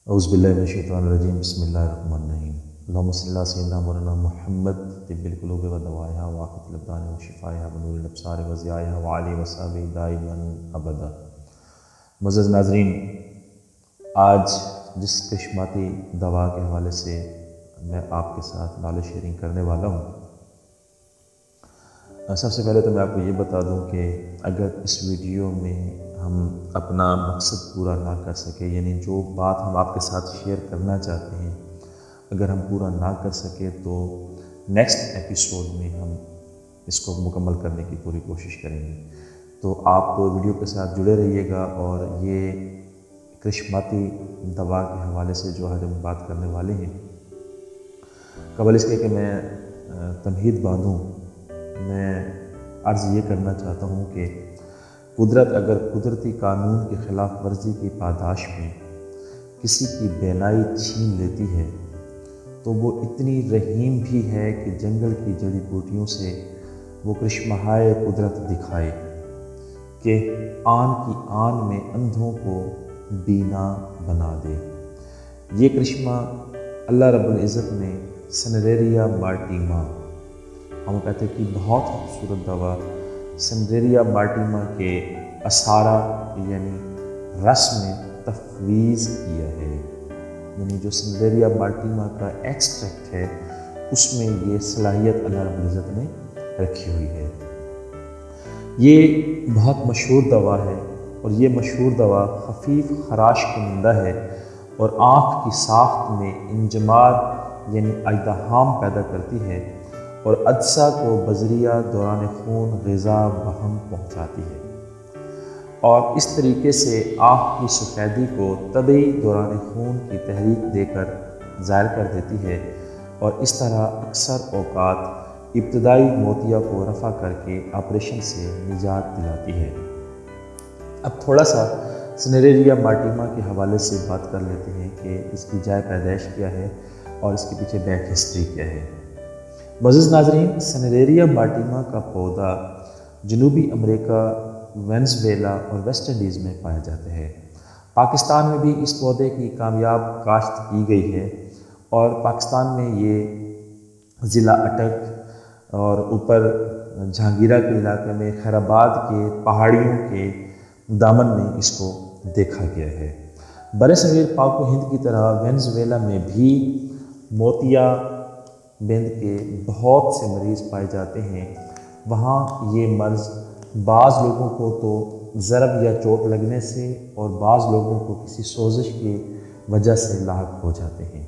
اعوذ باللہ من الشیطان الرجیم بسم اللہ الرحمن الرحیم اللہم صلی اللہ سیدنا مولانا محمد طب القلوب و دوائها وعافیت الابدان و شفائها ونور الابصار و ضیائها وعلی وصحبہ دائما ابدا۔ معزز ناظرین، آج جس کشماتی دوا کے حوالے سے میں آپ کے ساتھ نالج شیئرنگ کرنے والا ہوں، سب سے پہلے تو میں آپ کو یہ بتا دوں کہ اگر اس ویڈیو میں ہم اپنا مقصد پورا نہ کر سکے، یعنی جو بات ہم آپ کے ساتھ شیئر کرنا چاہتے ہیں اگر ہم پورا نہ کر سکے تو نیکسٹ ایپیسوڈ میں ہم اس کو مکمل کرنے کی پوری کوشش کریں گے۔ تو آپ ویڈیو کے ساتھ جڑے رہیے گا، اور یہ کرشماتی دوا کے حوالے سے جو آج ہم بات کرنے والے ہیں، قبل اس کے کہ میں تمہید باندھوں، میں عرض یہ کرنا چاہتا ہوں کہ قدرت اگر قدرتی قانون کی خلاف ورزی کی پاداش میں کسی کی بینائی چھین لیتی ہے تو وہ اتنی رحیم بھی ہے کہ جنگل کی جڑی بوٹیوں سے وہ کرشمہائے قدرت دکھائے کہ آن کی آن میں اندھوں کو بینا بنا دے۔ یہ کرشمہ اللہ رب العزت نے سنریریا مارٹیما، ہم کہتے ہیں کہ بہت خوبصورت دوا سنریریا مارٹیما کے اثارہ یعنی رس میں تفویض کیا ہے، یعنی جو سنریریا مارٹیما کا ایکسٹریکٹ ہے اس میں یہ صلاحیت اللہ رب العزت نے رکھی ہوئی ہے۔ یہ بہت مشہور دوا ہے، اور یہ مشہور دوا خفیف خراش کنندہ ہے اور آنکھ کی ساخت میں انجماد یعنی اژدہام پیدا کرتی ہے، اور اجزا کو بذریعہ دوران خون غذا بہم پہنچاتی ہے، اور اس طریقے سے آنکھ کی سفیدی کو طبعی دوران خون کی تحریک دے کر ظاہر کر دیتی ہے، اور اس طرح اکثر اوقات ابتدائی موتیا کو رفع کر کے آپریشن سے نجات دلاتی ہے۔ اب تھوڑا سا سنریریا مارٹیما کے حوالے سے بات کر لیتے ہیں کہ اس کی جائے پیدائش کیا ہے اور اس کے پیچھے بیک ہسٹری کیا ہے۔ معزز ناظرین، سنریریا مارٹیما کا پودا جنوبی امریکہ، وینزویلا اور ویسٹ انڈیز میں پایا جاتا ہے۔ پاکستان میں بھی اس پودے کی کامیاب کاشت کی گئی ہے، اور پاکستان میں یہ ضلع اٹک اور اوپر جہانگیرہ کے علاقے میں خیر آباد کے پہاڑیوں کے دامن میں اس کو دیکھا گیا ہے۔ برصغیر پاک و ہند کی طرح وینزویلا میں بھی موتیا بند کے بہت سے مریض پائے جاتے ہیں۔ وہاں یہ مرض بعض لوگوں کو تو ضرب یا چوٹ لگنے سے اور بعض لوگوں کو کسی سوزش کی وجہ سے لاحق ہو جاتے ہیں۔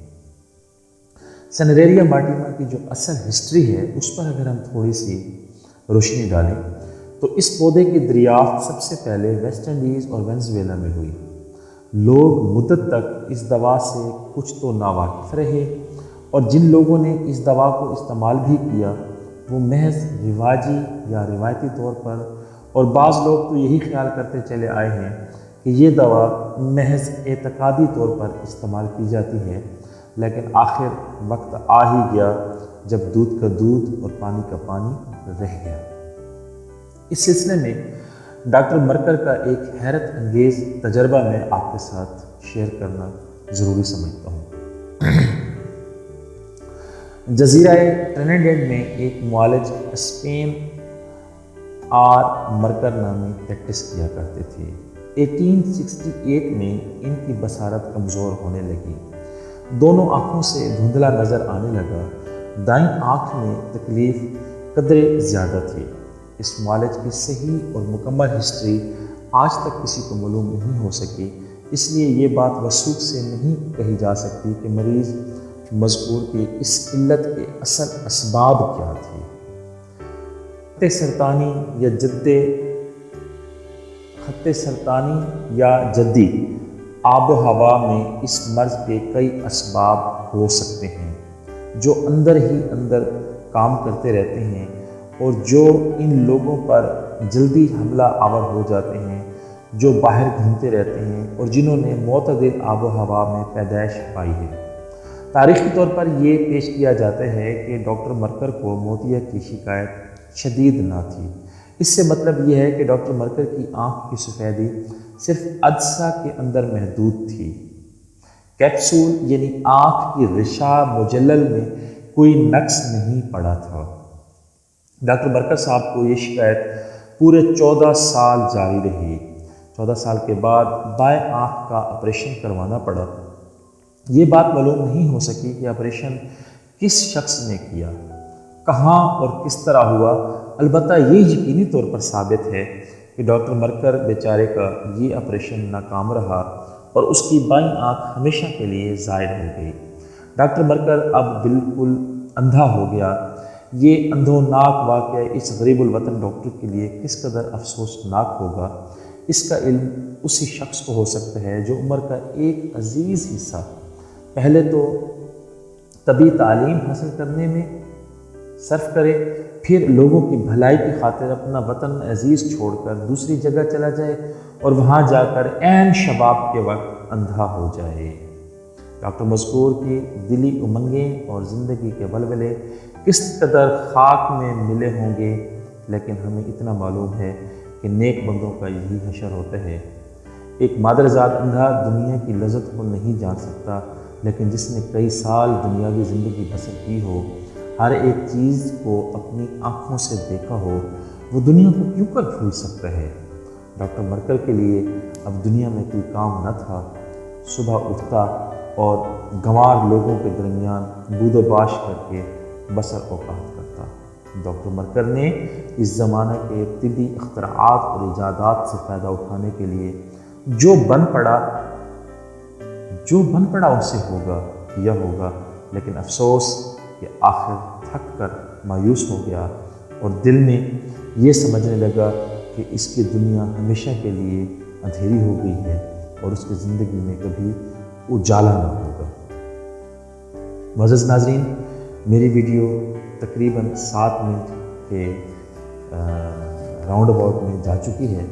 سنریریا مارٹیما کی جو اصل ہسٹری ہے اس پر اگر ہم تھوڑی سی روشنی ڈالیں تو اس پودے کی دریافت سب سے پہلے ویسٹ انڈیز اور وینزویلا میں ہوئی۔ لوگ مدت تک اس دوا سے کچھ تو ناواقف رہے، اور جن لوگوں نے اس دوا کو استعمال بھی کیا وہ محض رواجی یا روایتی طور پر، اور بعض لوگ تو یہی خیال کرتے چلے آئے ہیں کہ یہ دوا محض اعتقادی طور پر استعمال کی جاتی ہے، لیکن آخر وقت آ ہی گیا جب دودھ کا دودھ اور پانی کا پانی رہ گیا۔ اس سلسلے میں ڈاکٹر مرکر کا ایک حیرت انگیز تجربہ میں آپ کے ساتھ شیئر کرنا ضروری سمجھتا ہوں۔ جزیرہ ٹرینیڈاڈ میں ایک معالج اسپین آر مرکر نامی پریکٹس کیا کرتے تھے۔ 1868 میں ان کی بصارت کمزور ہونے لگی، دونوں آنکھوں سے دھندلا نظر آنے لگا، دائیں آنکھ میں تکلیف قدرے زیادہ تھی۔ اس معالج کی صحیح اور مکمل ہسٹری آج تک کسی کو معلوم نہیں ہو سکی، اس لیے یہ بات وثوق سے نہیں کہی جا سکتی کہ مریض مذکور کی اس علت کے اصل اسباب کیا تھے۔ خط سرطانی یا جدی آب و ہوا میں اس مرض کے کئی اسباب ہو سکتے ہیں جو اندر ہی اندر کام کرتے رہتے ہیں، اور جو ان لوگوں پر جلدی حملہ آور ہو جاتے ہیں جو باہر گھومتے رہتے ہیں اور جنہوں نے معتدل آب و ہوا میں پیدائش پائی ہے۔ تاریخی طور پر یہ پیش کیا جاتا ہے کہ ڈاکٹر مرکر کو موتیا کی شکایت شدید نہ تھی۔ اس سے مطلب یہ ہے کہ ڈاکٹر مرکر کی آنکھ کی سفیدی صرف اجزا کے اندر محدود تھی۔ کیپسول یعنی آنکھ کی رشا مجلل میں کوئی نقص نہیں پڑا تھا۔ ڈاکٹر برکت صاحب کو یہ شکایت پورے 14 سال جاری رہی۔ 14 سال کے بعد بائیں آنکھ کا آپریشن کروانا پڑا۔ یہ بات معلوم نہیں ہو سکی کہ آپریشن کس شخص نے کیا، کہاں اور کس طرح ہوا۔ البتہ یہ یقینی طور پر ثابت ہے کہ ڈاکٹر مرکر بیچارے کا یہ آپریشن ناکام رہا اور اس کی بائیں آنکھ ہمیشہ کے لیے زائد ہو گئی۔ ڈاکٹر مرکر اب بالکل اندھا ہو گیا۔ یہ اندھوناک واقعہ اس غریب الوطن ڈاکٹر کے لیے کس قدر افسوسناک ہوگا، اس کا علم اسی شخص کو ہو سکتا ہے جو عمر کا ایک عزیز حصہ پہلے تو طبی تعلیم حاصل کرنے میں صرف کرے، پھر لوگوں کی بھلائی کی خاطر اپنا وطن عزیز چھوڑ کر دوسری جگہ چلا جائے اور وہاں جا کر عین شباب کے وقت اندھا ہو جائے۔ ڈاکٹر مذکور کی دلی امنگیں اور زندگی کے ولولے کس قدر خاک میں ملے ہوں گے، لیکن ہمیں اتنا معلوم ہے کہ نیک بندوں کا یہی حشر ہوتا ہے۔ ایک مادرزاد اندھا دنیا کی لذت کو نہیں جان سکتا، لیکن جس نے کئی سال دنیاوی زندگی بسر کی ہو، ہر ایک چیز کو اپنی آنکھوں سے دیکھا ہو، وہ دنیا کو کیوں کر بھول سکتا ہے۔ ڈاکٹر مرکر کے لیے اب دنیا میں کوئی کام نہ تھا۔ صبح اٹھتا اور گنوار لوگوں کے درمیان بود و باش کر کے بسر اوقات کرتا۔ ڈاکٹر مرکر نے اس زمانہ کے طبی اختراعات اور ایجادات سے فائدہ اٹھانے کے لیے جو بن پڑا ان سے ہوگا، لیکن افسوس کہ آخر تھک کر مایوس ہو گیا اور دل میں یہ سمجھنے لگا کہ اس کی دنیا ہمیشہ کے لیے اندھیری ہو گئی ہے اور اس کی زندگی میں کبھی اجالا نہ ہوگا۔ معزز ناظرین، میری ویڈیو تقریباً 7 منٹ کے راؤنڈ اباؤٹ میں جا چکی ہے،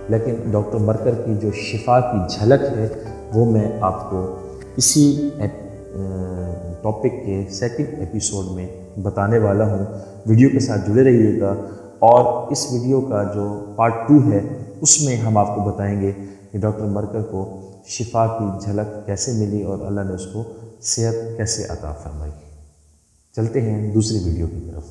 لیکن ڈاکٹر مرکر کی جو شفا کی جھلک ہے وہ میں آپ کو اسی ٹاپک کے 2nd ایپیسوڈ میں بتانے والا ہوں۔ ویڈیو کے ساتھ جڑے رہیے گا، اور اس ویڈیو کا جو پارٹ 2 ہے اس میں ہم آپ کو بتائیں گے کہ ڈاکٹر مرکر کو شفا کی جھلک کیسے ملی اور اللہ نے اس کو صحت کیسے عطا فرمائی۔ چلتے ہیں دوسری ویڈیو کی طرف۔